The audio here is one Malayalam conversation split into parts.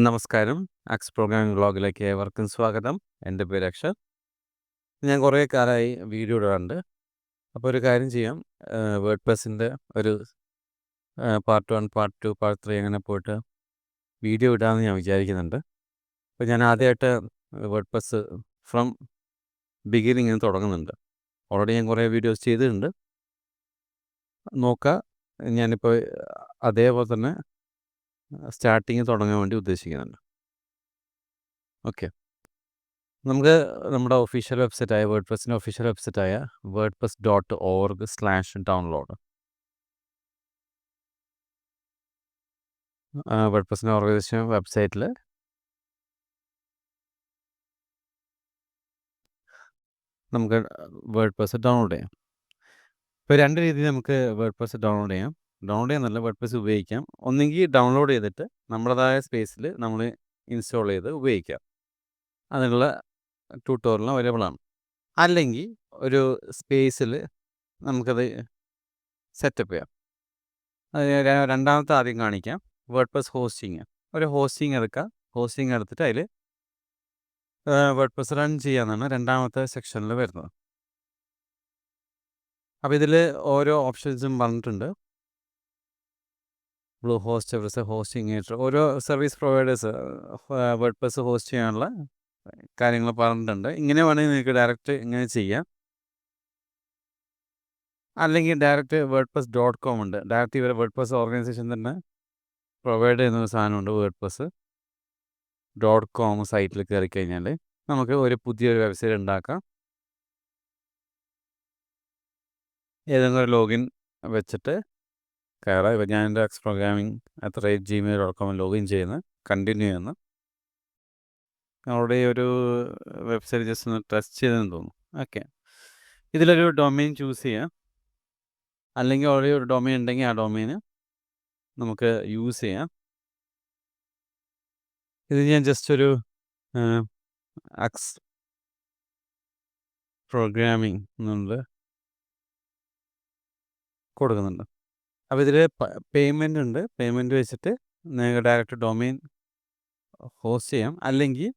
നമസ്കാരം. ആക്സ് പ്രോഗ്രാമിംഗ് വ്ളോഗിലേക്ക് ഏവർക്കും സ്വാഗതം. എൻ്റെ പേര് അക്ഷർ. ഞാൻ കുറേ കാലമായി വീഡിയോ ഇടാറുണ്ട്. അപ്പോൾ ഒരു കാര്യം ചെയ്യാം. വേർഡ്പ്രസ്സിൻ്റെ ഒരു പാർട്ട് 1, പാർട്ട് 2, പാർട്ട് 3 അങ്ങനെ പോയിട്ട് വീഡിയോ ഇടാമെന്ന് ഞാൻ വിചാരിക്കുന്നുണ്ട്. അപ്പോൾ ഞാൻ ആദ്യമായിട്ട് വേർഡ്പ്രസ് ഫ്രം ബിഗിനിങ് തുടങ്ങുന്നുണ്ട്. ഓൾറെഡി ഞാൻ കുറേ വീഡിയോസ് ചെയ്തിട്ടുണ്ട്. നോക്കാം. ഞാനിപ്പോൾ അതേപോലെ തന്നെ സ്റ്റാർട്ടിങ് തുടങ്ങാൻ വേണ്ടി ഉദ്ദേശിക്കുന്നുണ്ട്. ഓക്കെ. നമുക്ക് നമ്മുടെ ഒഫീഷ്യൽ വെബ്സൈറ്റായ വേർഡ്പ്രസ്സിൻ്റെ ഒഫീഷ്യൽ വെബ്സൈറ്റായ wordpress.org/download വേർഡ്പ്രസ്സിൻ്റെ ഓർഗനൈസേഷൻ വെബ്സൈറ്റിൽ നമുക്ക് വേർഡ്പ്രസ് ഡൗൺലോഡ് ചെയ്യാം. ഇപ്പോൾ 2 രീതിയിൽ നമുക്ക് വേർഡ്പ്രസ് ഡൗൺലോഡ് ചെയ്യാം. ഡൗൺലോഡ് ചെയ്യാന്നല്ല, വേർഡ്പ്രസ് ഉപയോഗിക്കാം. ഒന്നെങ്കിൽ ഡൗൺലോഡ് ചെയ്തിട്ട് നമ്മുടേതായ സ്പേസിൽ നമ്മൾ ഇൻസ്റ്റാൾ ചെയ്ത് ഉപയോഗിക്കാം. അതിനുള്ള ട്യൂട്ടോറിയൽ അവൈലബിൾ ആണ്. അല്ലെങ്കിൽ ഒരു സ്പേസിൽ നമുക്കത് സെറ്റപ്പ് ചെയ്യാം. അത് രണ്ടാമത്തെ ആദ്യം കാണിക്കാം. WordPress hosting. ഒരു ഹോസ്റ്റിംഗ് എടുക്കുക. ഹോസ്റ്റിംഗ് എടുത്തിട്ട് അതിൽ വേർഡ്പ്രസ് റൺ ചെയ്യാന്നാണ് രണ്ടാമത്തെ സെക്ഷനിൽ വരുന്നത്. അപ്പോൾ ഇതിൽ ഓരോ ഓപ്ഷൻസും പറഞ്ഞിട്ടുണ്ട്. ബ്ലൂ ഹോസ്റ്റ്, എവറസ്റ്റ് ഹോസ്റ്റിംഗ്, ഓരോ സർവീസ് പ്രൊവൈഡേഴ്സ് വേർഡ്പ്രസ് ഹോസ്റ്റ് ചെയ്യാനുള്ള കാര്യങ്ങൾ പറഞ്ഞിട്ടുണ്ട്. ഇങ്ങനെ വേണമെങ്കിൽ നിങ്ങൾക്ക് ഡയറക്റ്റ് ഇങ്ങനെ ചെയ്യാം. അല്ലെങ്കിൽ ഡയറക്റ്റ് wordpress.com ഉണ്ട്. ഡയറക്റ്റ് ഇവരെ വേർഡ്പ്രസ് ഓർഗനൈസേഷൻ തന്നെ പ്രൊവൈഡ് ചെയ്യുന്ന ഒരു സാധനമുണ്ട്. wordpress.com സൈറ്റിൽ കയറി കഴിഞ്ഞാൽ നമുക്ക് ഒരു പുതിയൊരു വെബ്സൈറ്റ് ഉണ്ടാക്കാം. ഏതെങ്കിലും ഒരു ലോഗിൻ വെച്ചിട്ട് കയറാം. ഇപ്പോൾ ഞാൻ എൻ്റെ axprograming@gmail.com ലോഗിൻ ചെയ്യുന്നു, കണ്ടിന്യൂ ചെയ്യുന്നു. അവിടെ ഒരു വെബ്സൈറ്റ് ജസ്റ്റ് ഒന്ന് ടെസ്റ്റ് ചെയ്തെന്ന് തോന്നുന്നു. ഓക്കെ. ഇതിലൊരു ഡൊമെയിൻ ചൂസ് ചെയ്യാം. അല്ലെങ്കിൽ ഓൾറെഡി ഒരു ഡൊമെയിൻ ഉണ്ടെങ്കിൽ ആ ഡൊമെയിന് നമുക്ക് യൂസ് ചെയ്യാം. ഇത് ഞാൻ ജസ്റ്റ് ഒരു ആക്സ് പ്രോഗ്രാമിംഗ് എന്നുള്ളത് കൊടുക്കുന്നുണ്ട്. അപ്പോൾ ഇതിൽ പേയ്മെൻ്റ് ഉണ്ട്. പേയ്മെൻറ്റ് വെച്ചിട്ട് നിങ്ങൾക്ക് ഡയറക്റ്റ് ഡൊമെയിൻ ഹോസ്റ്റ് ചെയ്യാം. അല്ലെങ്കിൽ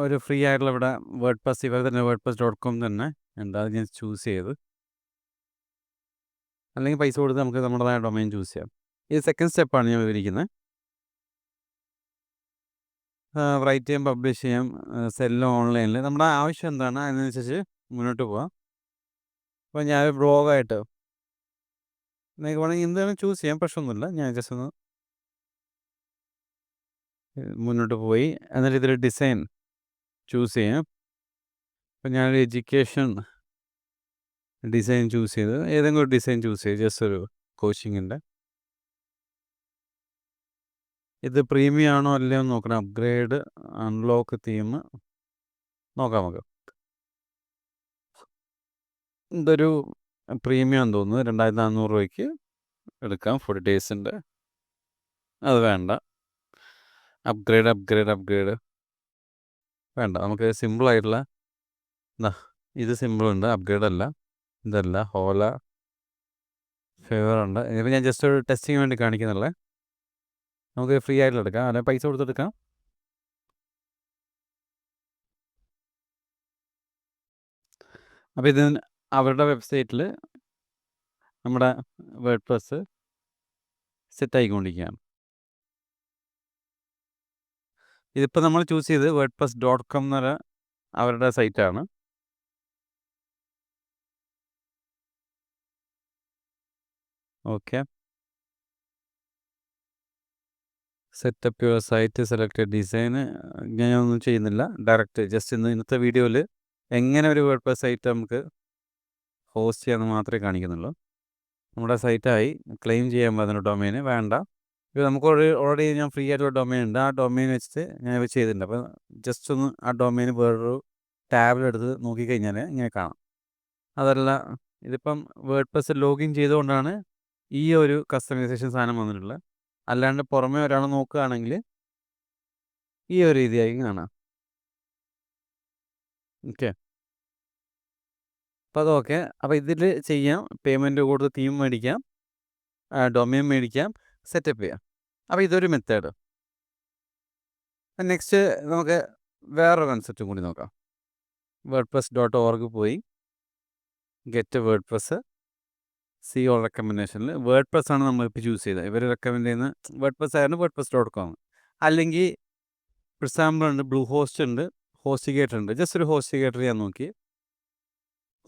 ഒരു ഫ്രീ ആയിട്ടുള്ള ഇവിടെ വേർഡ്പ്രസ് ഇവർ തന്നെ wordpress.com തന്നെ ഉണ്ട്. അത് ഞാൻ ചൂസ് ചെയ്ത്. അല്ലെങ്കിൽ പൈസ കൊടുത്ത് നമുക്ക് നമ്മുടേതായ ഡൊമെയിൻ ചൂസ് ചെയ്യാം. ഇത് സെക്കൻഡ് സ്റ്റെപ്പാണ് ഞാൻ വിവരിക്കുന്നത്. റൈറ്റ് ചെയ്യാം, പബ്ലിഷ് ചെയ്യാം, സെല്ല് ഓൺലൈനിൽ നമ്മുടെ ആവശ്യം എന്താണ് അതിനനുസരിച്ച് മുന്നോട്ട് പോകാം. അപ്പോൾ ഞാൻ ബ്ലോഗായിട്ട് നിങ്ങൾക്ക് വേണമെങ്കിൽ എന്താണ് ചൂസ് ചെയ്യാം, പ്രശ്നമൊന്നുമില്ല. ഞാൻ ജസ്റ്റ് ഒന്ന് മുന്നോട്ട് പോയി. എന്നിട്ട് ഇതിൽ ഡിസൈൻ ചൂസ് ചെയ്യാം. അപ്പോൾ ഞാനൊരു എഡ്യൂക്കേഷൻ ഡിസൈൻ ചൂസ് ചെയ്ത് ഏതെങ്കിലും ഒരു ഡിസൈൻ ചൂസ് ചെയ്ത് ജസ്റ്റ് ഒരു കോച്ചിങ്ങിൻ്റെ. ഇത് പ്രീമിയം ആണോ അല്ലയോ എന്ന് നോക്കണം. അപ്ഗ്രേഡ്, അൺലോക്ക് തീം നോക്കാം നമുക്ക്. ഇതൊരു പ്രീമിയം തോന്നുന്നു. 2400 രൂപയ്ക്ക് എടുക്കാം 40 ഡേയ്സിൻ്റെ. അത് വേണ്ട. അപ്ഗ്രേഡ് വേണ്ട. നമുക്ക് സിമ്പിളായിട്ടുള്ള ഇത് സിമ്പിളുണ്ട്, അപ്ഗ്രേഡ് അല്ല. ഇതല്ല, ഹോല ഫേവർ ഉണ്ട്. ഇതിപ്പോൾ ഞാൻ ജസ്റ്റ് ഒരു ടെസ്റ്റിങ്ങിന് വേണ്ടി കാണിക്കുന്നുള്ളേ. നമുക്ക് ഫ്രീ ആയിട്ടുള്ള എടുക്കാം, അല്ലെങ്കിൽ പൈസ കൊടുത്തെടുക്കാം. അപ്പോൾ ഇത് അവരുടെ വെബ്സൈറ്റിൽ നമ്മുടെ വേർഡ്പ്രസ് സെറ്റായിക്കൊണ്ടിരിക്കുകയാണ്. ഇതിപ്പോൾ നമ്മൾ ചൂസ് ചെയ്ത് wordpress.com എന്നൊരു അവരുടെ സൈറ്റാണ്. Okay. Setup your site, select design ഞാനൊന്നും ചെയ്യുന്നില്ല. ഡയറക്റ്റ് ജസ്റ്റ് ഇന്നത്തെ വീഡിയോയിൽ എങ്ങനെ ഒരു വേർഡ്പ്രസ് സൈറ്റ് നമുക്ക് ഹോസ്റ്റ് ചെയ്യാമെന്ന് മാത്രമേ കാണിക്കുന്നുള്ളൂ. നമ്മുടെ സൈറ്റായി ക്ലെയിം ചെയ്യാൻ പറ്റുന്ന ഡൊമെയിന് വേണ്ട. ഇപ്പോൾ നമുക്ക് ഓൾറെഡി ഞാൻ ഫ്രീ ആയിട്ടുള്ള ഡൊമെയിൻ ഉണ്ട്. ആ ഡൊമെയിൻ വെച്ചിട്ട് ഞാൻ ഇത് ചെയ്തിട്ടുണ്ട്. അപ്പോൾ ജസ്റ്റ് ഒന്ന് ആ ഡൊമെയിൻ വേറൊരു ടാബിലെടുത്ത് നോക്കിക്കഴിഞ്ഞാൽ ഇങ്ങനെ കാണാം. അതല്ല, ഇതിപ്പം വേർഡ്പ്രസ് ലോഗിൻ ചെയ്തുകൊണ്ടാണ് ഈ ഒരു കസ്റ്റമൈസേഷൻ സാധനം വന്നിട്ടുള്ളത്. അല്ലാണ്ട് പുറമേ ഒരാൾ നോക്കുകയാണെങ്കിൽ ഈ ഒരു രീതിയായി കാണാം. ഓക്കെ. അപ്പോൾ അതൊക്കെ. അപ്പോൾ ഇതിൽ ചെയ്യാം. പേയ്മെൻറ്റ് കൊടുത്ത് തീം മേടിക്കാം, ഡൊമെയിൻ മേടിക്കാം, സെറ്റപ്പ് ചെയ്യാം. അപ്പോൾ ഇതൊരു മെത്തേഡ്. നെക്സ്റ്റ് നമുക്ക് വേറൊരു കൺസെപ്റ്റും കൂടി നോക്കാം. wordpress.org പോയി ഗെറ്റ് വേർഡ്പ്രസ് സി ഓൾ റെക്കമെൻഡേഷനിൽ വേർഡ്പ്രസ് ആണ് നമ്മളിപ്പോൾ ചൂസ് ചെയ്തത്. ഇവർ റെക്കമെൻഡ് ചെയ്യുന്ന വേർഡ്പ്രസ് ആയിരുന്നു wordpress.com. അല്ലെങ്കിൽ ഫോർ എക്സാമ്പിൾ ഉണ്ട്, ബ്ലൂ ഹോസ്റ്റ് ഉണ്ട്, ഹോസ്റ്റിഗേറ്റർ ഉണ്ട്. ജസ്റ്റ് ഒരു ഹോസ്റ്റിഗേറ്റർ ഞാൻ നോക്കി.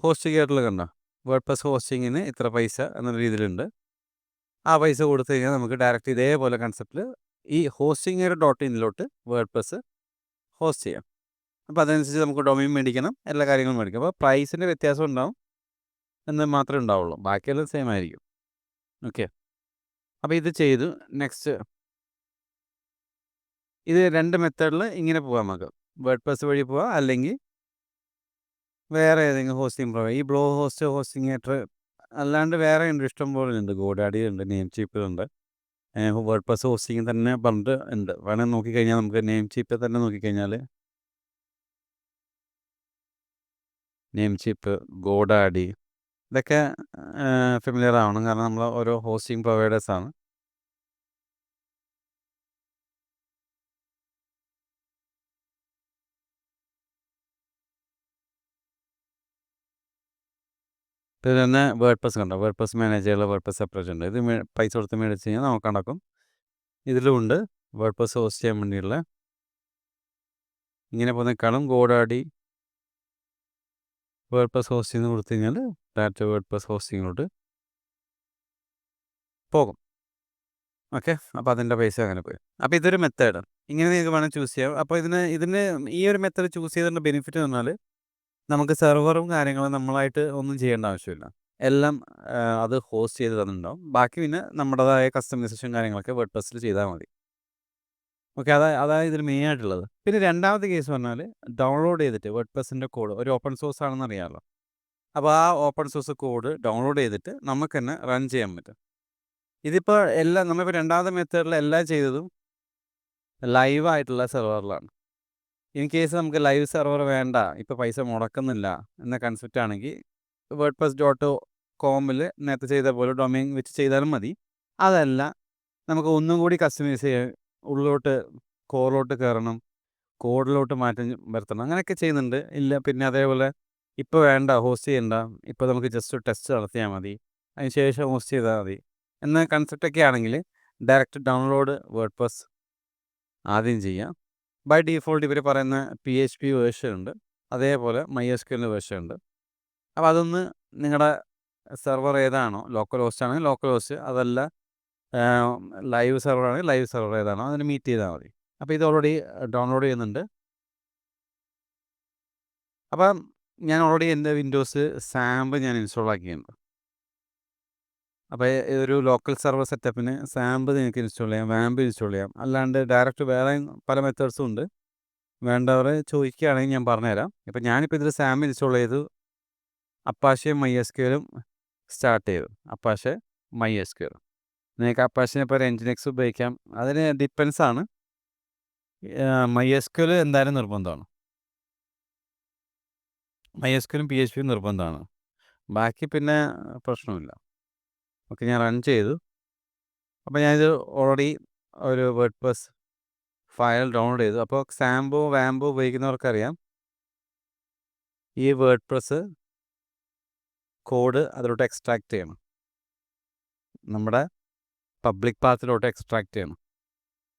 ഹോസ്റ്റിഗേറ്ററിൽ കണ്ട വേർഡ്പ്രസ് ഹോസ്റ്റിങ്ങിന് ഇത്ര പൈസ എന്ന രീതിയിലുണ്ട്. ആ പൈസ കൊടുത്തു കഴിഞ്ഞാൽ നമുക്ക് ഡയറക്റ്റ് ഇതേപോലെ കൺസെപ്റ്റിൽ ഈ hostingr.in വേർഡ്പ്രസ് ഹോസ്റ്റ് ചെയ്യാം. അപ്പോൾ അതനുസരിച്ച് നമുക്ക് ഡൊമൈൻ മേടിക്കണം, എല്ലാ കാര്യങ്ങളും മേടിക്കാം. അപ്പോൾ പ്രൈസിൻ്റെ വ്യത്യാസം ഉണ്ടാവും എന്ന് മാത്രമേ ഉണ്ടാവുള്ളൂ, ബാക്കിയെല്ലാം സെയിം ആയിരിക്കും. ഓക്കെ, അപ്പോൾ ഇത് ചെയ്തു. നെക്സ്റ്റ് ഇത് 2 മെത്തേഡിൽ ഇങ്ങനെ പോകാം നമുക്ക്. വേർഡ്പ്രസ് വഴി പോവാം, അല്ലെങ്കിൽ വേറെ ഏതെങ്കിലും ഹോസ്റ്റിംഗ് പ്രൊവൈഡർ. ഈ ബ്ലോ ഹോസ്റ്റ്, ഹോസ്റ്റിംഗേറ്റർ അല്ലാണ്ട് വേറെ ഉണ്ട്, ഇഷ്ടം പോലെ ഉണ്ട്. ഗോഡാഡി ഉണ്ട്, നെയിം ചീപ്പ് ഉണ്ട്, വേർഡ്പ്രസ് ഹോസ്റ്റിംഗ് തന്നെ പറഞ്ഞിട്ട് ഉണ്ട്. വേണമെങ്കിൽ നോക്കിക്കഴിഞ്ഞാൽ നമുക്ക് നെയിം ചീപ്പ് തന്നെ നോക്കിക്കഴിഞ്ഞാൽ നെയിം ചീപ്പ്, ഗോഡാഡി ഇതൊക്കെ ഫെമിലിയർ ആവണം, കാരണം നമ്മൾ ഓരോ ഹോസ്റ്റിംഗ് പ്രൊവൈഡേഴ്സാണ്. ഇത് തന്നെ വേർഡ്പ്രസ് കണ്ടോ, വേർഡ്പ്രസ് മാനേജറുള്ള വേർഡ്പ്രസ് സെപ്പറേറ്റ് ഉണ്ട്. ഇത് പൈസ കൊടുത്ത് മേടിച്ച് കഴിഞ്ഞാൽ നമുക്ക് നടക്കും. ഇതിലും ഉണ്ട് വേർഡ്പ്രസ് ഹോസ്റ്റ് ചെയ്യാൻ വേണ്ടിയുള്ള. ഇങ്ങനെ പോകുന്നേക്കാളും ഗോഡാഡി വേർഡ്പ്രസ് ഹോസ്റ്റിംഗ് കൊടുത്തു കഴിഞ്ഞാൽ ഡയറക്റ്റ് വേർഡ്പ്രസ് ഹോസ്റ്റിങ്ങിലോട്ട് പോകും. ഓക്കെ, അപ്പോൾ അതിൻ്റെ പൈസ അങ്ങനെ പോയി. അപ്പോൾ ഇതൊരു മെത്തേഡ്, ഇങ്ങനെ നിങ്ങൾക്ക് വേണം ചൂസ് ചെയ്യാം. അപ്പോൾ ഇതിന് ഈ ഒരു മെത്തേഡ് ചൂസ് ചെയ്തതിൻ്റെ ബെനിഫിറ്റ് എന്ന് പറഞ്ഞാൽ നമുക്ക് സെർവറും കാര്യങ്ങളും നമ്മളായിട്ട് ഒന്നും ചെയ്യേണ്ട ആവശ്യമില്ല. എല്ലാം അത് ഹോസ്റ്റ് ചെയ്ത് തന്നിട്ടുണ്ടാവും. ബാക്കി പിന്നെ നമ്മുടേതായ കസ്റ്റമൈസേഷൻ കാര്യങ്ങളൊക്കെ വേർഡ്പ്രസ്സിൽ ചെയ്താൽ മതി. ഓക്കെ, അതായത് ഇതിൽ മെയിൻ ആയിട്ടുള്ളത്. പിന്നെ രണ്ടാമത്തെ കേസ് പറഞ്ഞാൽ ഡൗൺലോഡ് ചെയ്തിട്ട് വേർഡ്പ്രസ്സിൻ്റെ കോഡ് ഒരു ഓപ്പൺ സോഴ്സ് ആണെന്ന് അറിയാമല്ലോ. അപ്പോൾ ആ ഓപ്പൺ സോഴ്സ് കോഡ് ഡൗൺലോഡ് ചെയ്തിട്ട് നമുക്ക് തന്നെ റൺ ചെയ്യാൻ പറ്റും. ഇതിപ്പോൾ നമ്മളിപ്പോൾ രണ്ടാമത്തെ മെത്തേഡിൽ എല്ലാം ചെയ്തതും ലൈവായിട്ടുള്ള സെർവറിലാണ്. ഇൻ കേസ് നമുക്ക് ലൈവ് സെർവർ വേണ്ട, ഇപ്പോൾ പൈസ മുടക്കുന്നില്ല എന്ന കൺസെപ്റ്റ് ആണെങ്കിൽ wordpress.comൽ നേരത്തെ ചെയ്ത പോലെ ഡൊമൈൻ വെച്ച് ചെയ്താലും മതി. അതല്ല, നമുക്ക് ഒന്നും കൂടി കസ്റ്റമൈസ് ചെയ്യാൻ, ഉള്ളിലോട്ട് കോറിലോട്ട് കയറണം, കോഡിലോട്ട് മാറ്റം വരുത്തണം, അങ്ങനെയൊക്കെ ചെയ്യുന്നുണ്ട്. ഇല്ല പിന്നെ അതേപോലെ ഇപ്പോൾ വേണ്ട, ഹോസ്റ്റ് ചെയ്യണ്ട, ഇപ്പോൾ നമുക്ക് ജസ്റ്റ് ടെസ്റ്റ് നടത്തിയാൽ മതി, അതിന് ശേഷം ഹോസ്റ്റ് ചെയ്താൽ മതി എന്ന കൺസെപ്റ്റൊക്കെ ആണെങ്കിൽ ഡയറക്റ്റ് ഡൗൺലോഡ് വേർഡ്പ്രസ് ആദ്യം ചെയ്യാം. ബൈ ഡീഫോൾട്ട് ഇവർ പറയുന്ന PHP വേർഷൻ ഉണ്ട്, അതേപോലെ MySQL വേർഷൻ ഉണ്ട്. അപ്പോൾ അതൊന്ന് നിങ്ങളുടെ സെർവർ ഏതാണോ, ലോക്കൽ ഹോസ്റ്റ് ആണെങ്കിൽ ലോക്കൽ ഹോസ്റ്റ്, അതല്ല ലൈവ് സെർവർ ആണെങ്കിൽ ലൈവ് സെർവർ ഏതാണോ അതിന് മീറ്റ് ചെയ്താൽ മതി. അപ്പോൾ ഇത് ഓൾറെഡി ഡൗൺലോഡ് ചെയ്യുന്നുണ്ട്. അപ്പം ഞാൻ ഓൾറെഡി എൻ്റെ വിൻഡോസ് സാമ്പ് ഞാൻ ഇൻസ്റ്റാൾ ആക്കിയിട്ടുണ്ട്. അപ്പോൾ ഒരു ലോക്കൽ സെർവർ സെറ്റപ്പിന് സാമ്പ് നിങ്ങൾക്ക് ഇൻസ്റ്റാൾ ചെയ്യാം, വാമ്പ് ഇൻസ്റ്റാൾ ചെയ്യാം, അല്ലാണ്ട് ഡയറക്റ്റ് വേറെ പല മെത്തേഡ്സും ഉണ്ട്. വേണ്ടവരെ ചോദിക്കുകയാണെങ്കിൽ ഞാൻ പറഞ്ഞുതരാം. ഇപ്പോൾ ഞാനിപ്പോൾ ഇതിൽ സാമ്പ് ഇൻസ്റ്റാൾ ചെയ്തു, അപ്പാഷെയും MySQLും സ്റ്റാർട്ട് ചെയ്തു. Apache, MySQL. നിങ്ങൾക്ക് അപ്പാഷെ ഇപ്പോൾ ഒരു എൻജിനെക്സ് ഉപയോഗിക്കാം, അതിന് ഡിപ്പെൻസ് ആണ്. MySQL എന്തായാലും നിർബന്ധമാണ്, MySQLും PHPയും നിർബന്ധമാണ്. ബാക്കി പിന്നെ പ്രശ്നമില്ല. ഓക്കെ, ഞാൻ റൺ ചെയ്തു. അപ്പോൾ ഞാനിത് ഓൾറെഡി ഒരു വേർഡ്പ്രസ് ഫയൽ ഡൗൺലോഡ് ചെയ്തു. അപ്പോൾ സാമ്പോ വാമ്പോ ഉപയോഗിക്കുന്നവർക്കറിയാം, ഈ വേർഡ്പ്രസ് കോഡ് അതിലോട്ട് എക്സ്ട്രാക്ട് ചെയ്യണം, നമ്മുടെ പബ്ലിക് പാത്തിലോട്ട് എക്സ്ട്രാക്ട് ചെയ്യണം.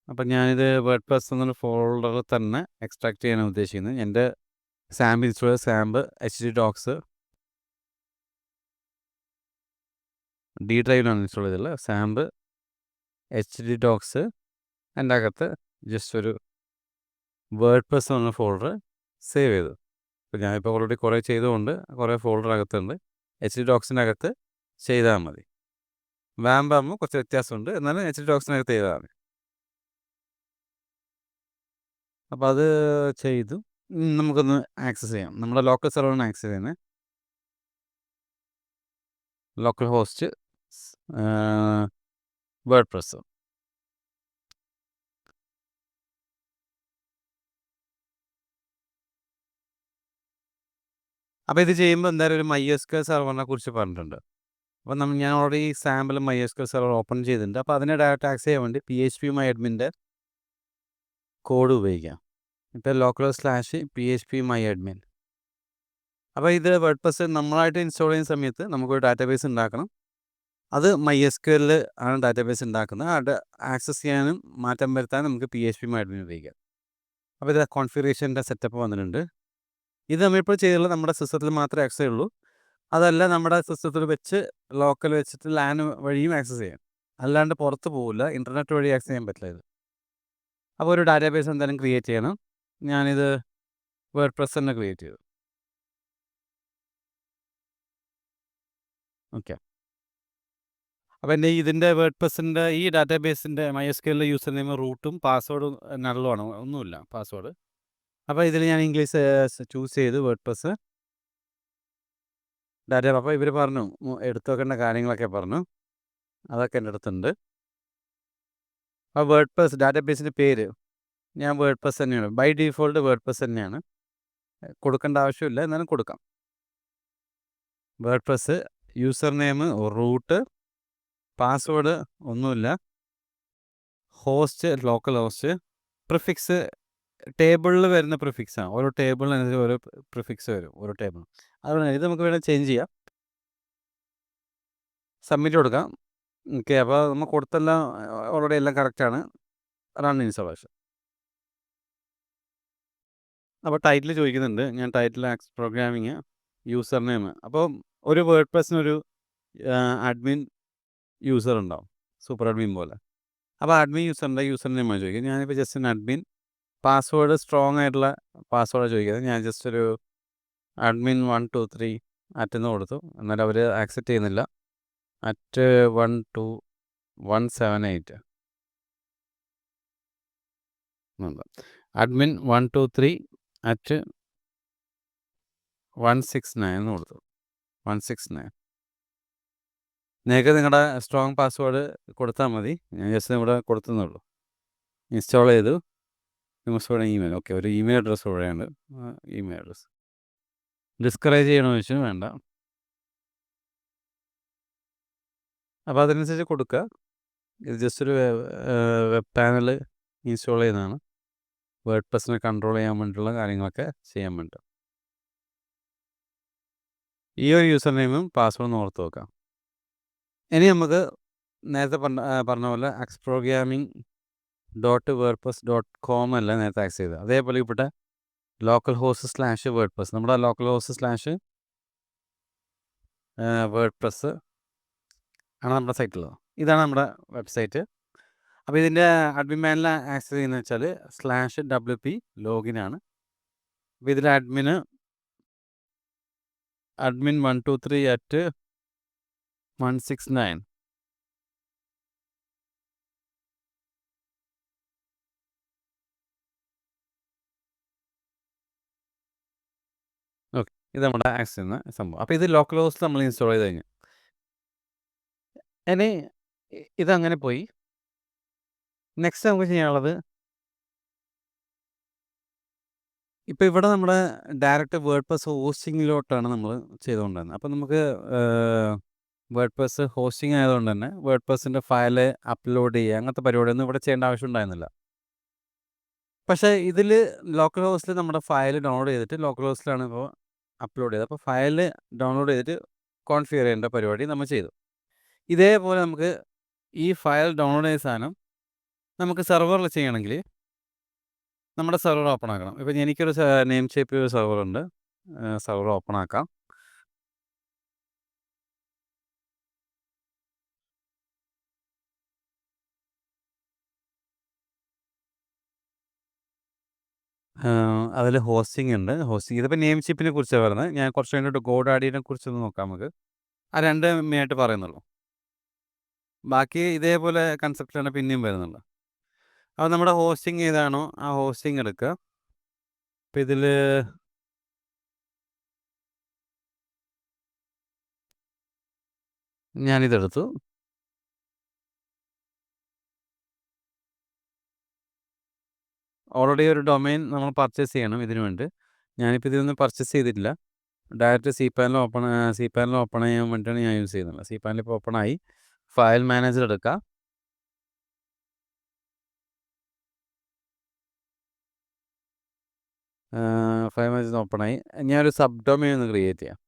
അപ്പം ഞാനിത് വേർഡ്പ്രസ് എന്നൊരു ഫോൾഡറിൽ തന്നെ എക്സ്ട്രാക്ട് ചെയ്യാനാണ് ഉദ്ദേശിക്കുന്നത്. എൻ്റെ സാമ്പ് ഇൻസ്റ്റാൾ ചെയ്ത സാമ്പ് HDDocs D ഡ്രൈവിലാണ് ഇൻസ്റ്റാൾ ചെയ്തിട്ടുള്ളത്. സാമ്പ് HDDocs എൻ്റെ അകത്ത് ജസ്റ്റ് ഒരു വേർഡ്പ്രസ് എന്ന ഫോൾഡർ സേവ് ചെയ്തു. അപ്പോൾ ഞാനിപ്പോൾ ഓൾറെഡി കുറേ ചെയ്തുകൊണ്ട് കുറേ ഫോൾഡർ അകത്തുണ്ട്. HDDocsൻ്റെ അകത്ത് ചെയ്താൽ മതി. വാമ്പാകുമ്പോൾ കുറച്ച് വ്യത്യാസമുണ്ട്, എന്നാലും HDDocsനകത്ത് ചെയ്താൽ മതി. അപ്പോൾ അത് ചെയ്തു. നമുക്കൊന്ന് ആക്സസ് ചെയ്യാം. നമ്മുടെ ലോക്കൽ സെർവറിന് ആക്സസ് ചെയ്യുന്നത് ലോക്കൽ ഹോസ്റ്റ് വേർഡ്പ്രസ്. അപ്പോൾ ഇത് ചെയ്യുമ്പോൾ എന്തായാലും ഒരു MySQL സെർവറിനെ കുറിച്ച് പറഞ്ഞിട്ടുണ്ട്. അപ്പോൾ ഞാൻ already sample MySQL server open ചെയ്തിട്ടുണ്ട്. അപ്പോൾ അതിനെ ഡയറക്റ്റ് ആക്സസ് ചെയ്യാൻ വേണ്ടി phpMyAdminൻ്റെ കോഡ് ഉപയോഗിക്കാം. ഇപ്പോൾ localhost/phpMyAdmin. അപ്പോൾ ഇത് വേർഡ്പ്രസ് നമ്മളായിട്ട് ഇൻസ്റ്റാൾ ചെയ്യുന്ന സമയത്ത് നമുക്കൊരു ഡാറ്റാബേസ് ഉണ്ടാക്കണം. അത് MySQL ആണ് ഡാറ്റാബേസ് ഉണ്ടാക്കുന്നത്. അത് ആക്സസ് ചെയ്യാനും മാറ്റം വരുത്താനും നമുക്ക് phpMyAdmin ഉപയോഗിക്കാം. അപ്പോൾ ഇത് കോൺഫിഗറേഷൻ്റെ സെറ്റപ്പ് വന്നിട്ടുണ്ട്. ഇത് നമ്മളിപ്പോൾ ചെയ്തുള്ളത് നമ്മുടെ സിസ്റ്റത്തിൽ മാത്രമേ ആക്സസ് ചെയ്യുള്ളൂ. അതല്ല നമ്മുടെ സിസ്റ്റത്തിൽ വെച്ച് ലോക്കൽ വെച്ചിട്ട് LAN വഴിയും ആക്സസ് ചെയ്യാം. അല്ലാണ്ട് പുറത്ത് പോകില്ല. ഇൻ്റർനെറ്റ് വഴി ആക്സസ് ചെയ്യാൻ പറ്റില്ല ഇത്. അപ്പോൾ ഒരു ഡാറ്റാബേസ് എന്തായാലും ക്രിയേറ്റ് ചെയ്യണം. ഞാനിത് വേർഡ്പ്രസ് തന്നെ ക്രിയേറ്റ് ചെയ്തു. ഓക്കെ. അപ്പോൾ എൻ്റെ ഇതിൻ്റെ വേർഡ്പ്രസിൻ്റെ ഈ ഡാറ്റാബേസിൻ്റെ MySQL യൂസർ നെയിം റൂട്ടും പാസ്വേഡും നള്ളുമാണ്, ഒന്നുമില്ല പാസ്വേഡ്. അപ്പോൾ ഇതിൽ ഞാൻ ഇംഗ്ലീഷ് ചൂസ് ചെയ്തു വേർഡ്പ്രസ് ഡാറ്റ. അപ്പോൾ ഇവർ പറഞ്ഞു എടുത്തു വെക്കേണ്ട കാര്യങ്ങളൊക്കെ പറഞ്ഞു. അതൊക്കെ എൻ്റെ അടുത്തുണ്ട്. അപ്പോൾ വേർഡ്പ്രസ് ഡാറ്റാബേസിൻ്റെ പേര് ഞാൻ വേർഡ്പ്രസ് തന്നെയാണ്. ബൈ ഡിഫോൾട്ട് വേർഡ്പ്രസ് തന്നെയാണ്. കൊടുക്കേണ്ട ആവശ്യമില്ല, എന്നാലും കൊടുക്കാം. WordPress user name root, password ഒന്നുമില്ല, ഹോസ്റ്റ് ലോക്കൽ ഹോസ്റ്റ്, പ്രിഫിക്സ് ടേബിളിൽ വരുന്ന പ്രിഫിക്സാണ്. ഓരോ ടേബിളിനനുസരിച്ച് ഓരോ പ്രിഫിക്സ് വരും ഓരോ ടേബിളും. അതുകൊണ്ട് ഇത് നമുക്ക് വേണമെങ്കിൽ ചേഞ്ച് ചെയ്യാം. സബ്മിറ്റ് കൊടുക്കാം. ഓക്കെ. അപ്പോൾ നമ്മൾ കൊടുത്തെല്ലാം ഓൾറെഡി എല്ലാം കറക്റ്റാണ്. Run installation. അപ്പോൾ ടൈറ്റിൽ ചോദിക്കുന്നുണ്ട്. ഞാൻ title axe programming user name. അപ്പോൾ ഒരു വേർഡ്പ്രസിനൊരു അഡ്മിൻ യൂസർ ഉണ്ടാവും, സൂപ്പർ അഡ്മിൻ പോലെ. അപ്പോൾ അഡ്മിൻ യൂസറിൻ്റെ യൂസർ നെയിമാണ് ചോദിക്കുന്നത്. ഞാനിപ്പോൾ ജസ്റ്റ് അഡ്മിൻ. പാസ്വേഡ് സ്ട്രോങ് ആയിട്ടുള്ള പാസ്വേഡാണ് ചോദിക്കുന്നത്. ഞാൻ ജസ്റ്റ് ഒരു admin 123 അറ്റെന്ന് കൊടുത്തു. എന്നാലും അവർ ആക്സെപ്റ്റ് ചെയ്യുന്നില്ല. @12178 admin 123 @169 എന്ന് കൊടുത്തു. 169. നിങ്ങൾക്ക് നിങ്ങളുടെ സ്ട്രോങ് പാസ്വേഡ് കൊടുത്താൽ മതി. ഞാൻ ജസ്റ്റ് ഇവിടെ കൊടുത്തെന്നുള്ളൂ. ഇൻസ്റ്റാൾ ചെയ്തു. ഇമെയിൽ. ഓക്കെ. ഒരു ഇമെയിൽ അഡ്രസ്സ് ഇവിടെയുണ്ട്. ഇമെയിൽ അഡ്രസ്സ് ഡിസ്കറേജ് ചെയ്യണമെന്ന് വെച്ചാൽ വേണ്ട. അപ്പോൾ അതനുസരിച്ച് കൊടുക്കുക. ഇത് ജസ്റ്റ് ഒരു വെബ് പാനൽ ഇൻസ്റ്റാൾ ചെയ്യുന്നതാണ്. വേർഡ്പ്രസിനെ കൺട്രോൾ ചെയ്യാൻ വേണ്ടിയിട്ടുള്ള കാര്യങ്ങളൊക്കെ ചെയ്യാൻ വേണ്ടി. ഈ ഒരു യൂസർ നെയിമും പാസ്വേഡും ഓർത്ത് വെക്കാം. ഇനി നമുക്ക് നേരത്തെ പറഞ്ഞ പോലെ axprogramming.wordpress.com അല്ല നേരത്തെ ആക്സസ് ചെയ്തത്. അതേപോലെ ഇവിടെ localhost/wordpress നമ്മുടെ localhost/wordpress ആണ് നമ്മുടെ സൈറ്റുള്ളത്. ഇതാണ് നമ്മുടെ വെബ്സൈറ്റ്. അപ്പോൾ ഇതിൻ്റെ അഡ്മിൻ പാനൽ ആക്സസ് ചെയ്യുന്നത് വെച്ചാൽ /wp ലോഗിൻ ആണ്. അപ്പോൾ ഇതിൽ admin 123 @169. ഓക്കെ. ഇത് നമ്മുടെ ആക്സസ് ചെയ്യുന്ന സംഭവം. അപ്പോൾ ഇത് ലോക്കൽ ഹോസ്റ്റ് നമ്മൾ ഇൻസ്റ്റാൾ ചെയ്ത് കഴിഞ്ഞു. ഇനി ഇതങ്ങനെ പോയി. നെക്സ്റ്റ് നമുക്ക് ചെയ്യാനുള്ളത്, ഇപ്പോൾ ഇവിടെ നമ്മുടെ ഡയറക്റ്റ് വേർഡ്പ്രസ് ഹോസ്റ്റിങ്ങിലോട്ടാണ് നമ്മൾ ചെയ്തുകൊണ്ടിരുന്നത്. അപ്പോൾ നമുക്ക് വേർഡ്പ്രസ് ഹോസ്റ്റിംഗ് ആയതുകൊണ്ട് തന്നെ വേർഡ്പ്രസിൻ്റെ ഫയൽ അപ്ലോഡ് ചെയ്യുക അങ്ങനത്തെ പരിപാടിയൊന്നും ഇവിടെ ചെയ്യേണ്ട ആവശ്യം ഉണ്ടായിരുന്നില്ല. പക്ഷേ ഇതിൽ ലോക്കൽ ഹോസ്റ്റിൽ നമ്മുടെ ഫയൽ ഡൗൺലോഡ് ചെയ്തിട്ട് ലോക്കൽ ഹോസ്റ്റിലാണ് ഇപ്പോൾ അപ്ലോഡ് ചെയ്തത്. അപ്പോൾ ഫയൽ ഡൗൺലോഡ് ചെയ്തിട്ട് കോൺഫിഗർ ചെയ്യേണ്ട പരിപാടി നമ്മൾ ചെയ്തു. ഇതേപോലെ നമുക്ക് ഈ ഫയൽ ഡൗൺലോഡ് ചെയ്ത സാധനം നമുക്ക് സെർവറിൽ ചെയ്യണമെങ്കിൽ നമ്മുടെ സെർവർ ഓപ്പൺ ആക്കണം. ഇപ്പോൾ എനിക്കൊരു നെയിം ഷേപ്പ് ഒരു സെർവറുണ്ട്. സെർവർ ഓപ്പൺ ആക്കാം. അതിൽ ഹോസ്റ്റിംഗ് ഉണ്ട്. ഹോസ്റ്റിംഗ് ഇതിപ്പോൾ നെയിം ഷിപ്പിനെ കുറിച്ചാണ് പറയുന്നത്. ഞാൻ കുറച്ച് കഴിഞ്ഞിട്ട് ഗോഡാഡിനെ കുറിച്ചൊന്ന് നോക്കാം നമുക്ക്. ആ 2 മെയിനായിട്ട് പറയുന്നുള്ളൂ. ബാക്കി ഇതേപോലെ കൺസെപ്റ്റാണ് പിന്നെയും വരുന്നുള്ളത്. അപ്പോൾ നമ്മുടെ ഹോസ്റ്റിംഗ് ഏതാണോ ആ ഹോസ്റ്റിംഗ് എടുക്കുക. അപ്പോൾ ഇതിൽ ഞാനിതെടുത്തു. ഓൾറെഡി ഒരു ഡൊമെയിൻ നമ്മൾ പർച്ചേസ് ചെയ്യണം ഇതിനു വേണ്ടി. ഞാനിപ്പോൾ ഇതൊന്നും പർച്ചേസ് ചെയ്തിട്ടില്ല. ഡയറക്റ്റ് സി പാനൽ ഓപ്പൺ ചെയ്യാൻ വേണ്ടിയിട്ടാണ് ഞാൻ യൂസ് ചെയ്യുന്നത്. സി പാനൽ ഇപ്പോൾ ഓപ്പണായി. ഫയൽ മാനേജർ എടുക്കുക. ഫയൽ മാനേജർ ഓപ്പണായി. ഞാനൊരു സബ് ഡൊമെയിൻ ഒന്ന് ക്രിയേറ്റ് ചെയ്യാം.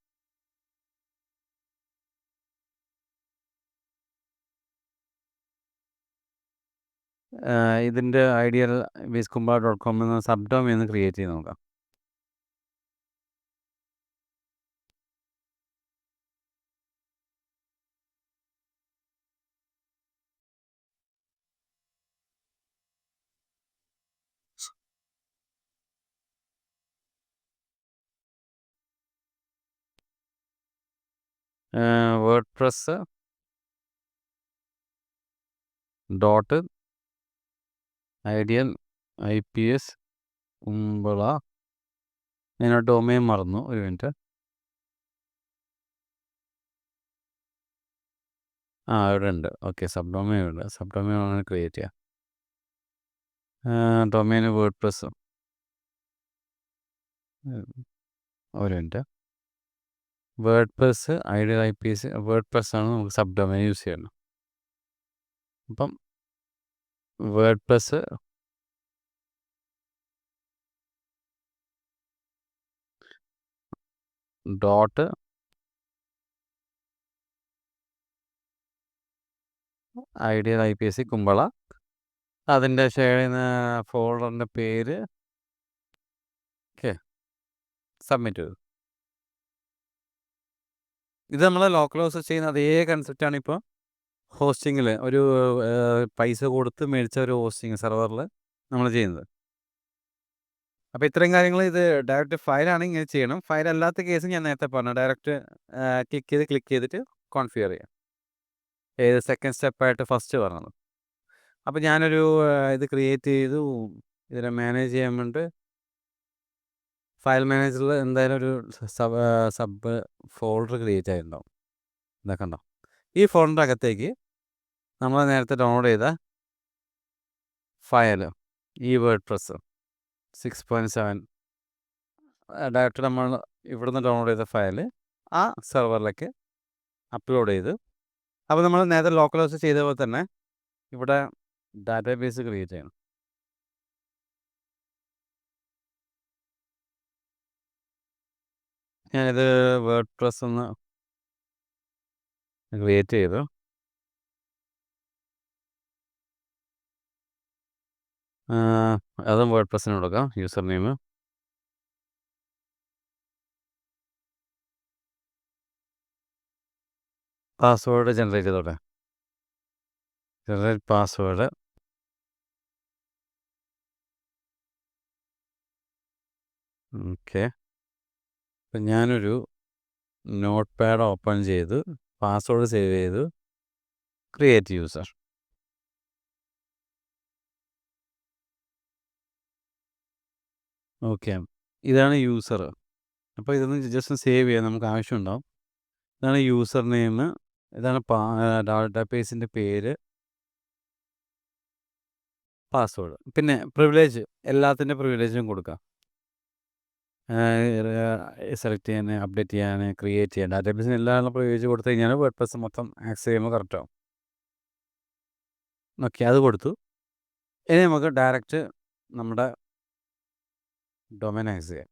ഇതിൻ്റെ ഐഡിയൽ viskumbha.com എന്ന സബ് ഡൊമെയിൻ ഒന്ന് ക്രിയേറ്റ് ചെയ്ത് നോക്കാം. WordPress dot ideal IPS Kumbla. ഞാൻ ഡൊമെയിൻ മറന്നു, ഒരു മിനിറ്റ്. ഇവിടെ ഉണ്ട്. ഓക്കെ, സബ് ഡൊമെയിൻ ഉണ്ട്. സബ് ഡൊമെയിൻ ആണ് ക്രിയേറ്റ് ചെയ്യുക. Domain WordPress. ഒരു minute. WordPress ideal IPS WordPress ആണ് നമുക്ക് സബ് ഡൊമെയിൻ യൂസ് ചെയ്യണം. അപ്പം WordPress dot ideal IPS Kumbla. അതിൻ്റെ ഷെയർ ചെയ്യുന്ന ഫോൾഡറിൻ്റെ പേര് ഓക്കെ, സബ്മിറ്റ് ചെയ്തു. ഇത് നമ്മൾ ലോക്കൽ ഹോസ്റ്റ് ചെയ്യുന്ന അതേ കൺസെപ്റ്റാണ് ഇപ്പോൾ ഹോസ്റ്റിങ്ങിൽ ഒരു പൈസ കൊടുത്ത് മേടിച്ച ഒരു ഹോസ്റ്റിംഗ് സെർവറിൽ നമ്മൾ ചെയ്യുന്നത്. അപ്പോൾ ഇത്രയും കാര്യങ്ങൾ ഇത് ഡയറക്റ്റ് ഫയലാണ് ഇങ്ങനെ ചെയ്യണം. ഫയൽ അല്ലാത്ത കേസ് ഞാൻ നേരത്തെ പറഞ്ഞു, ഡയറക്റ്റ് ക്ലിക്ക് ചെയ്തിട്ട് കോൺഫിഗർ ചെയ്യാം. ഏത് സെക്കൻഡ് സ്റ്റെപ്പായിട്ട് ഫസ്റ്റ് പറഞ്ഞത്. അപ്പോൾ ഞാനൊരു ഇത് ക്രിയേറ്റ് ചെയ്തു. ഇതിനെ മാനേജ് ചെയ്യാൻ വേണ്ടി ഫയൽ മാനേജറിൽ എന്തായാലും ഒരു സബ് ഫോൾഡർ ക്രിയേറ്റ് ആയിട്ടുണ്ടാവും. ഇതൊക്കെ ഉണ്ടോ? ഈ ഫോൾഡറിൻ്റെ അകത്തേക്ക് നമ്മൾ നേരത്തെ ഡൗൺലോഡ് ചെയ്ത ഫയൽ, ഈ വേർഡ്പ്രസ് 6.7 ഡയറക്റ്റ് നമ്മൾ ഇവിടുന്ന് ഡൗൺലോഡ് ചെയ്ത ഫയൽ ആ സെർവറിലേക്ക് അപ്ലോഡ് ചെയ്ത്. അപ്പോൾ നമ്മൾ നേരത്തെ ലോക്കൽ ഹോസ്റ്റ് ചെയ്ത പോലെ തന്നെ ഇവിടെ ഡാറ്റാബേസ് ക്രിയേറ്റ് ചെയ്യണം. ഞാനിത് വേർഡ്പ്രസ് ഒന്ന് ക്രിയേറ്റ് ചെയ്തു. അതും വേർഡ്പ്രസ്സിന് കൊടുക്കാം. യൂസർ നെയിം പാസ്വേഡ് ജനറേറ്റ് ചെയ്തോട്ടെ. Generate password. ഓക്കെ, അപ്പം ഞാനൊരു നോട്ട് പാഡ് ഓപ്പൺ ചെയ്ത് പാസ്വേഡ് സേവ് ചെയ്തു. Create user. ഓക്കെ, ഇതാണ് യൂസർ. അപ്പോൾ ഇതൊന്ന് ജസ്റ്റ് സേവ് ചെയ്യാൻ നമുക്ക് ആവശ്യമുണ്ടാവും. ഇതാണ് യൂസർ നെയിം, ഇതാണ് ഡാറ്റാബേസിൻ്റെ പേര്, പാസ്വേഡ്. പിന്നെ പ്രിവിലേജ്, എല്ലാത്തിൻ്റെ പ്രിവിലേജും കൊടുക്കാം. സെലക്ട് ചെയ്യാൻ, അപ്ഡേറ്റ് ചെയ്യാൻ, ക്രിയേറ്റ് ചെയ്യാൻ, ഡാറ്റാബേസിന് എല്ലാം പ്രിവിലേജ് കൊടുത്തു കഴിഞ്ഞാൽ വേർഡ്പ്രസ് മൊത്തം ആക്സസ് ചെയ്യുമ്പോൾ കറക്റ്റാവും. ഓക്കെ, അത് കൊടുത്തു. ഇനി നമുക്ക് ഡയറക്റ്റ് നമ്മുടെ ഡൊമൈൻ ആക്സസ് ചെയ്യാം.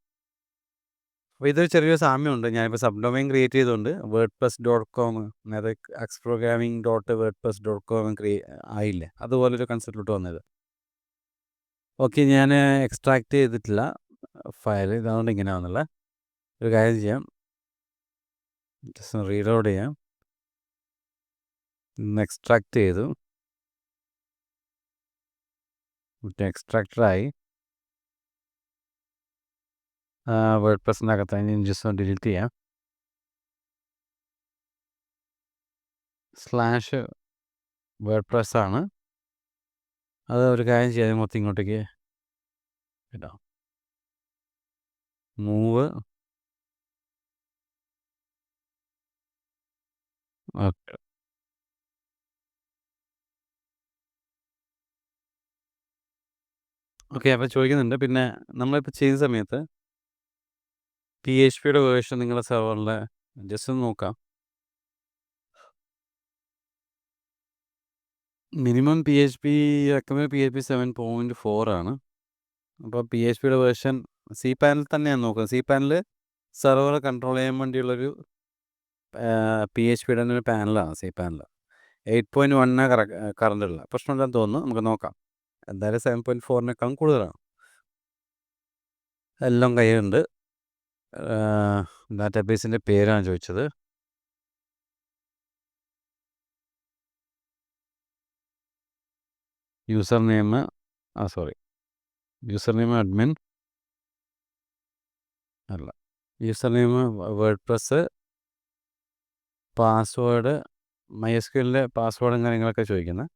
അപ്പോൾ ഇതൊരു ചെറിയൊരു സാമ്യമുണ്ട്. ഞാനിപ്പോൾ സബ് ഡൊമൈൻ ക്രിയേറ്റ് ചെയ്തുകൊണ്ട് wordpress.com, അതായത് xprogramming.wordpress.com ആയില്ല. അതുപോലൊരു കൺസെപ്റ്റിലോട്ട് വന്നത്. ഓക്കെ, ഞാൻ എക്സ്ട്രാക്ട് ചെയ്തിട്ടില്ല ഫയൽ, ഇതുകൊണ്ട് ഇങ്ങനെ ആവുന്നില്ല. ഒരു കാര്യം ചെയ്യാം, ജസ്റ്റ് റീലോഡ് ചെയ്യാം. എക്സ്ട്രാക്ട് ചെയ്തു, എക്സ്ട്രാക്ടറായി. വേർഡ്പ്രസ്സിനകത്ത് അതിന് ജസ്റ്റ് ഒന്ന് ഡിലീറ്റ് ചെയ്യാം. /വേർഡ്പ്രസ് ആണ്. അത് ഒരു കാര്യം ചെയ്യാം, മൊത്തം ഇങ്ങോട്ടേക്ക് ഇടാം. മൂവ്. Okay, okay. അപ്പോൾ ചോദിക്കുന്നുണ്ട്, പിന്നെ നമ്മളിപ്പോൾ ചെയ്യുന്ന സമയത്ത് PHPയുടെ വേർഷൻ നിങ്ങളുടെ സെർവറിൽ ജസ്റ്റ് ഒന്ന് നോക്കാം. മിനിമം PHP റെക്കമെൻഡ് PHP 7.4 ആണ്. അപ്പോൾ PHPയുടെ വേർഷൻ cPanel തന്നെയാണ് നോക്കുന്നത്. cPanel സെർവർ കൺട്രോൾ ചെയ്യാൻ വേണ്ടിയുള്ളൊരു PHPയുടെ തന്നെ ഒരു പാനലാണ് cPanel. 8.1 കറണ്ട് ഉള്ള പ്രശ്നമില്ലെന്ന് തോന്നുന്നു. നമുക്ക് നോക്കാം. എന്തായാലും 7.4-നേക്കാളും കൂടുതലാണ്. എല്ലാം കയ്യിലുണ്ട്. ഡാറ്റാബേസിൻ്റെ പേരാണ് ചോദിച്ചത്. യൂസർ നെയിം അഡ്മിൻ അല്ല. യൂസർ നെയിം വേർഡ്പ്രസ്, പാസ്വേഡ്, MySQLൻ്റെ പാസ്വേഡും കാര്യങ്ങളൊക്കെ ചോദിക്കുന്നത്.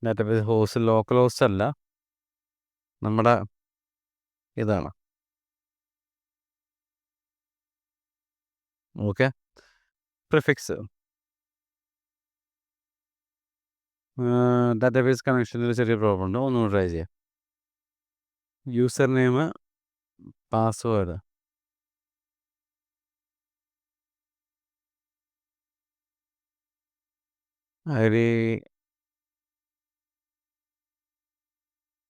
ഡാറ്റാബേസ് ഹോസ്റ്റ് ലോക്കൽ ഹോസ്റ്റ് അല്ല, നമ്മുടെ ഇതാണ്. ഓക്കെ. പ്രിഫിക്സ് ഡാറ്റാബേസ് കണക്ഷനിൽ ചെറിയ പ്രോബ്ലം ഉണ്ട്. ഒന്നുകൂടി ട്രൈ ചെയ്യാം. യൂസർ നെയിം, പാസ്വേഡ്, അതിൽ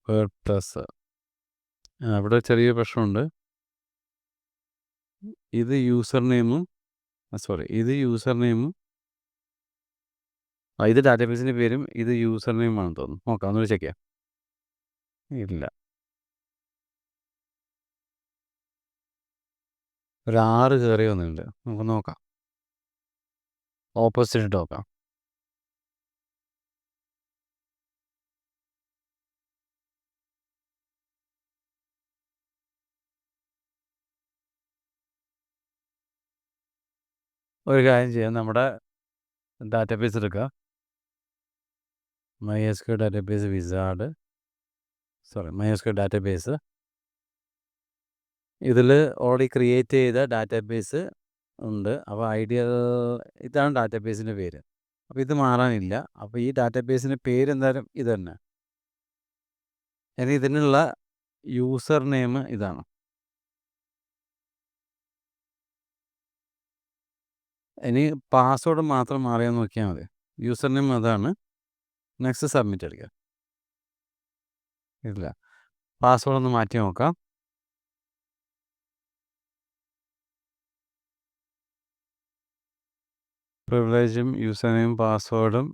വേർഡ്പ്രസ് അവിടെ ചെറിയ പ്രശ്നമുണ്ട്. ഇത് യൂസർ നെയിമും ഇത് ഡാറ്റാബേസിൻ്റെ പേരും ഇത് യൂസർ നെയിമാണെന്ന് തോന്നുന്നു. നോക്കാം, ഒന്നുകൂടി ചെക്ക് ചെയ്യാം. ഇല്ല, ഒരു 6 കയറി വന്നിട്ടുണ്ട്. നമുക്ക് നോക്കാം, ഓപ്പോസിറ്റ് ഇട്ട് നോക്കാം. ഒരു കാര്യം ചെയ്യാം, നമ്മുടെ ഡാറ്റാബേസ് എടുക്കുക. MySQL database MySQL database. ഇതിൽ ഓൾറെഡി ക്രിയേറ്റ് ചെയ്ത ഡാറ്റാബേസ് ഉണ്ട്. അപ്പോൾ ഇതാണ് ഡാറ്റാബേസിൻ്റെ പേര്. അപ്പോൾ ഇത് മാറാനില്ല. അപ്പോൾ ഈ ഡാറ്റാബേസിൻ്റെ പേര് എന്തായാലും ഇത് തന്നെ. ഇനി ഇതിനുള്ള യൂസർ നെയിം ഇതാണ്. ഇനി പാസ്വേഡ് മാത്രം മാറിയാൽ നോക്കിയാൽ മതി. യൂസർ നെയിം അതാണ്. നെക്സ്റ്റ് സബ്മിറ്റ് അടിക്കുക. ഇല്ല, പാസ്വേഡ് ഒന്ന് മാറ്റി നോക്കാം. പ്രിവിലേജും യൂസർ നെയിം പാസ്വേഡും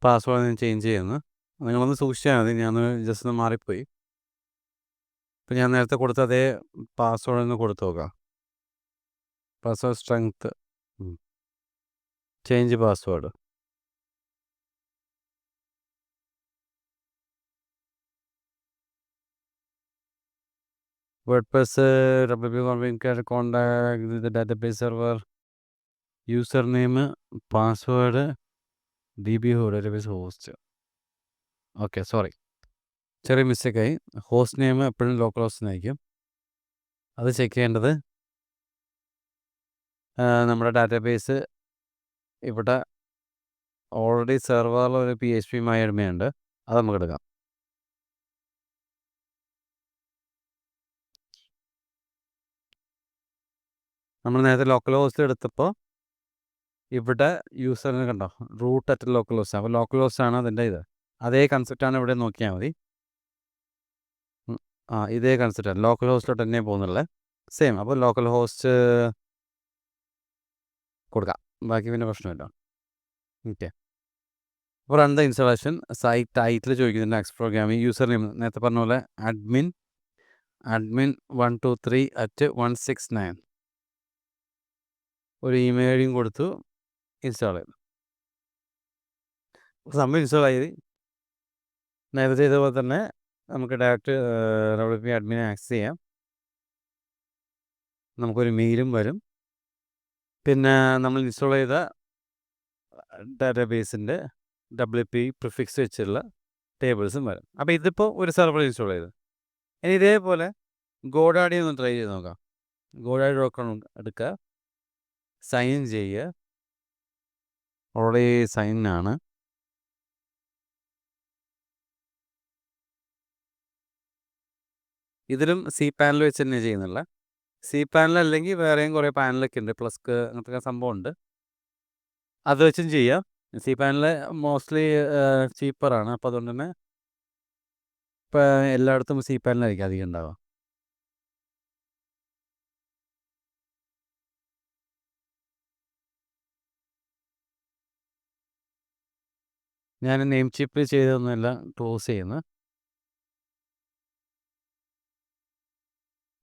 പാസ്വേഡ് ഞാൻ ചേഞ്ച് ചെയ്യുന്നു. നിങ്ങളൊന്ന് സൂക്ഷിച്ചാൽ മതി. ഞാൻ ജസ്റ്റ് ഒന്ന് മാറിപ്പോയി. ഇപ്പം ഞാൻ നേരത്തെ കൊടുത്ത അതേ പാസ്വേഡ് ഒന്ന് കൊടുത്തു നോക്കാം. Password strength, change password. WordPress contact database server, user name, password, database host. Okay, sorry, ചെറിയ മിസ്റ്റേക്കായി. ഹോസ്റ്റ് നെയിം എപ്പോഴും ലോക്കൽ ഹോസ്റ്റിനായിരിക്കും. അത് ചെക്ക് ചെയ്യേണ്ടത് നമ്മുടെ ഡാറ്റാബേസ് ഇവിടെ ഓൾറെഡി സെർവറിൽ ഒരു PHP MyAdmin ഉണ്ട്. അത് നമുക്ക് എടുക്കാം. നമ്മൾ നേരത്തെ ലോക്കൽ ഹോസ്റ്റ് എടുത്തപ്പോൾ ഇവിടെ യൂസറിന് കണ്ടോ റൂട്ട് അറ്റ് ലോക്കൽ ഹോസ്റ്റ്. അപ്പോൾ ലോക്കൽ ഹോസ്റ്റ് ആണ് അതിൻ്റെ ഇത്. അതേ കൺസെപ്റ്റാണ് ഇവിടെ നോക്കിയാൽ മതി. ഇതേ കൺസെപ്റ്റാണ്. ലോക്കൽ ഹോസ്റ്റിലോട്ട് തന്നെ പോകുന്നുള്ളത് സെയിം. അപ്പോൾ ലോക്കൽ ഹോസ്റ്റ് കൊടുക്കാം, ബാക്കി പിന്നെ പ്രശ്നമില്ല. ഓക്കെ. അപ്പോൾ run the installation. Site title ചോദിക്കുന്നുണ്ട് നെക്സ്റ്റ് പ്രോഗ്രാമിംഗ്. യൂസർ നെയിം നേരത്തെ പറഞ്ഞ പോലെ admin 123@169. ഒരു ഇമെയിലും കൊടുത്തു, ഇൻസ്റ്റാൾ ചെയ്തു. സംഭവം ഇൻസ്റ്റാൾ ആയി. നേരത്തെ ചെയ്ത പോലെ തന്നെ നമുക്ക് ഡയറക്റ്റ് WP അഡ്മിനെ ആക്സസ് ചെയ്യാം. നമുക്കൊരു മെയിലും വരും. പിന്നെ നമ്മൾ ഇൻസ്റ്റാൾ ചെയ്ത ഡാറ്റാബേസിൻ്റെ WP പ്രിഫിക്സ് വെച്ചുള്ള ടേബിൾസും വരും. അപ്പോൾ ഇതിപ്പോൾ ഒരു സെർവർ ഇൻസ്റ്റാൾ ചെയ്തു. ഇനി ഇതേപോലെ ഗോഡാഡി ഒന്ന് ട്രൈ ചെയ്ത് നോക്കാം. GoDaddy.com എടുക്കുക, സൈൻ ചെയ്യുക. ഓൾറെഡി സൈൻ ആണ്. ഇതിലും സി പാനൽ വെച്ച് തന്നെ ചെയ്യുന്നില്ല. സി പാനൽ അല്ലെങ്കിൽ വേറെയും കുറേ പാനലൊക്കെ ഉണ്ട്, പ്ലസ്ക്ക് അങ്ങനത്തെ സംഭവമുണ്ട്, അത് വെച്ചും ചെയ്യാം. സി പാനൽ മോസ്റ്റ്ലി ചീപ്പറാണ്. അപ്പോൾ അതുകൊണ്ട് തന്നെ ഇപ്പോൾ എല്ലായിടത്തും സി പാനലായിരിക്കും അധികം ഉണ്ടാവുക. ഞാൻ നെയിം ചിപ്പ് ചെയ്തൊന്നുമല്ല ക്ലോസ് ചെയ്യുന്നത്.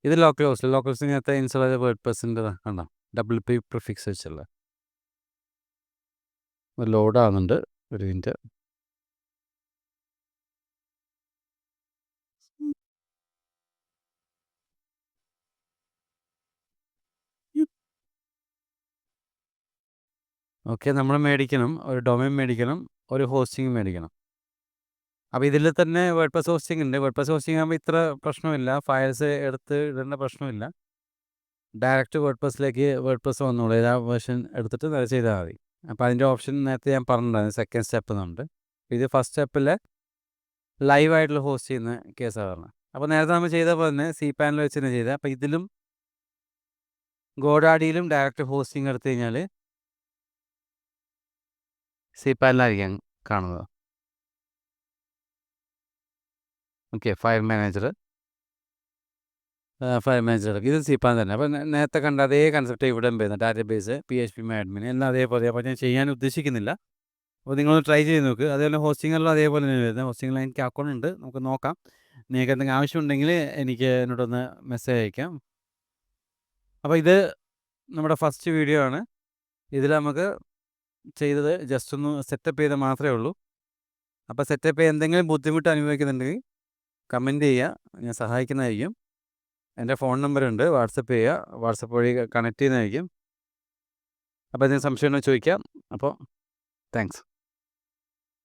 ഇത് ലോക്കൽ ഹോസ്റ്റ് ഇൻസ്റ്റാൾ ചെയ്ത വേർഡ്പ്രസിൻ്റെ കണ്ടോ, WP പ്രിഫിക്സ് വെച്ചുള്ള ലോഡ് ആകുന്നുണ്ട്. ഒരു മിനിറ്റ്. ഓക്കെ, നമ്മൾ മേടിക്കണം, ഒരു ഡൊമൈൻ മേടിക്കണം, ഒരു ഹോസ്റ്റിംഗ് മേടിക്കണം. അപ്പോൾ ഇതിൽ തന്നെ വേർഡ്പ്രസ് ഹോസ്റ്റിംഗ് ഉണ്ട്. വേർഡ്പ്രസ് ഹോസ്റ്റിംഗ് ആകുമ്പോൾ ഇത്ര പ്രശ്നമില്ല, ഫയൽസ് എടുത്ത് ഇടേണ്ട പ്രശ്നമില്ല. ഡയറക്റ്റ് വേർഡ്പ്രസ് വന്നോളൂ, ഏതാ വേർഷൻ എടുത്തിട്ട് അത് ചെയ്താൽ മതി. അപ്പോൾ അതിൻ്റെ ഓപ്ഷൻ നേരത്തെ ഞാൻ പറഞ്ഞിട്ടുണ്ടായിരുന്നു, സെക്കൻഡ് സ്റ്റെപ്പ് എന്നുണ്ട്. ഇത് ഫസ്റ്റ് സ്റ്റെപ്പിൽ ലൈവായിട്ടുള്ള ഹോസ്റ്റ് ചെയ്യുന്ന കേസാണ് പറഞ്ഞത്. അപ്പോൾ നേരത്തെ നമ്മൾ ചെയ്ത പോലെ തന്നെ സി പാനൽ വെച്ച് തന്നെ ചെയ്തത്. അപ്പോൾ ഇതിലും ഗോഡാഡിയിലും ഡയറക്റ്റ് ഹോസ്റ്റിംഗ് എടുത്തു കഴിഞ്ഞാൽ സി പാനലായിരിക്കാം കാണുന്നത്. ഓക്കെ, ഫയൽ മാനേജർ ഇത് സി പാൻ തന്നെ. അപ്പോൾ നേരത്തെ കണ്ട അതേ കൺസെപ്റ്റ് ഇവിടെ വരുന്നത്, ഡാറ്റാബേസ്, PHP അഡ്മിൻ എല്ലാം അതേപോലെ. അപ്പോൾ ഞാൻ ചെയ്യാൻ ഉദ്ദേശിക്കുന്നില്ല. അപ്പോൾ നിങ്ങളൊന്ന് ട്രൈ ചെയ്ത് നോക്ക്. അതേപോലെ ഹോസ്റ്റിങ്ങെല്ലാം അതേപോലെ തന്നെ വരുന്നത്. ഹോസ്റ്റിങ്ങിൽ എനിക്ക് അക്കൗണ്ട് ഉണ്ട്, നമുക്ക് നോക്കാം. നിങ്ങൾക്ക് എന്തെങ്കിലും ആവശ്യമുണ്ടെങ്കിൽ എനിക്ക് എന്നോടൊന്ന് മെസ്സേജ് അയക്കാം. അപ്പോൾ ഇത് നമ്മുടെ ഫസ്റ്റ് വീഡിയോ ആണ്. ഇതിൽ നമുക്ക് ചെയ്തത് ജസ്റ്റ് ഒന്ന് സെറ്റപ്പ് ചെയ്ത് മാത്രമേ ഉള്ളൂ. അപ്പോൾ സെറ്റപ്പ് ചെയ്യാൻ എന്തെങ്കിലും ബുദ്ധിമുട്ട് അനുഭവിക്കുന്നുണ്ടെങ്കിൽ കമൻറ്റ് ചെയ്യുക, ഞാൻ സഹായിക്കുന്നതായിരിക്കും. എൻ്റെ ഫോൺ നമ്പറുണ്ട്, വാട്സപ്പ് ചെയ്യുക, വാട്സപ്പ് വഴി കണക്ട് ചെയ്യുന്നതായിരിക്കും. അപ്പോൾ എന്തെങ്കിലും സംശയം ഉണ്ടെങ്കിൽ ചോദിക്കാം. അപ്പോൾ താങ്ക്സ്.